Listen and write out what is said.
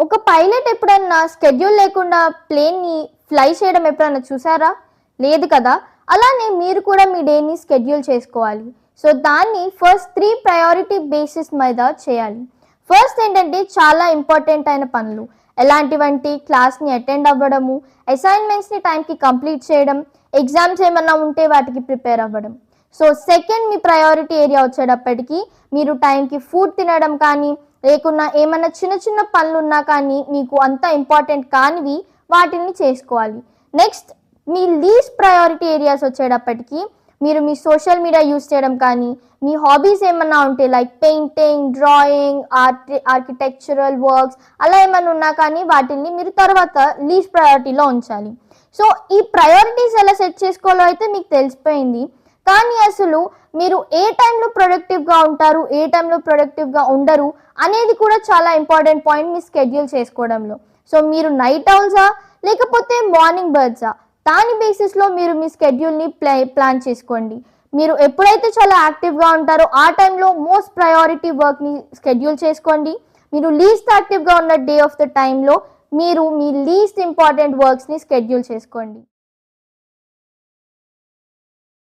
ఒక పైలట్ ఎప్పుడన్నా స్కెడ్యూల్ లేకుండా ప్లేన్ని ఫ్లై చేయడం ఎప్పుడన్నా చూసారా? లేదు కదా! అలానే మీరు కూడా మీ డేని స్కెడ్యూల్ చేసుకోవాలి. సో, దాన్ని ఫస్ట్ 3 ప్రయారిటీ బేసిస్ మీద చేయాలి. ఫస్ట్ ఏంటంటే చాలా ఇంపార్టెంట్ అయిన పనులు. ఎలాంటివంటే క్లాస్‌ని అటెండ్ అవ్వడము, అసైన్‌మెంట్స్‌ని టైంకి కంప్లీట్ చేయడం, ఎగ్జామ్స్ ఏమన్నా ఉంటే వాటికి ప్రిపేర్ అవ్వడం. సో, సెకండ్ మీ ప్రయారిటీ ఏరియా వచ్చేటప్పటికి మీరు టైంకి ఫుడ్ తినడం కానీ, లేకున్నా ఏమన్నా చిన్న చిన్న పనులున్నా కానీ మీకు అంత ఇంపార్టెంట్ కానివి వాటిని చేసుకోవాలి. నెక్స్ట్ మీ లీస్ట్ ప్రయారిటీ ఏరియాస్ వచ్చేటప్పటికి మీరు మీ సోషల్ మీడియా యూజ్ చేయడం కానీ, మీ హాబీస్ ఏమన్నా ఉంటే like painting, drawing, architectural works అలా ఏమన్నా ఉన్నా కానీ వాటిని మీరు తర్వాత లీస్ట్ ప్రయారిటీలో ఉంచాలి. సో, ఈ ప్రయారిటీస్ ఎలా సెట్ చేసుకోవాలో అయితే మీకు తెలిసిపోయింది. కానీ అసలు మీరు ఏ టైంలో ప్రొడక్టివ్‌గా ఉంటారు, ఏ టైంలో ప్రొడక్టివ్‌గా ఉండరు అనేది కూడా చాలా ఇంపార్టెంట్ పాయింట్ మీ స్కెడ్యూల్ చేసుకోవడంలో. సో, మీరు నైట్ ఔల్సా లేకపోతే మార్నింగ్ బర్డ్సా? దాని బేసిస్‌లో మీరు మీ స్కెడ్యూల్‌ని ప్లాన్ చేసుకోండి. మీరు ఎప్పుడైతే చాలా యాక్టివ్‌గా ఉంటారో ఆ టైంలో మోస్ట్ ప్రయారిటీ వర్క్‌ని స్కెడ్యూల్ చేసుకోండి. మీరు లీస్ట్ యాక్టివ్‌గా ఉన్న డే ఆఫ్ ద టైంలో మీరు మీ లీస్ట్ ఇంపార్టెంట్ వర్క్స్‌ని స్కెడ్యూల్ చేసుకోండి.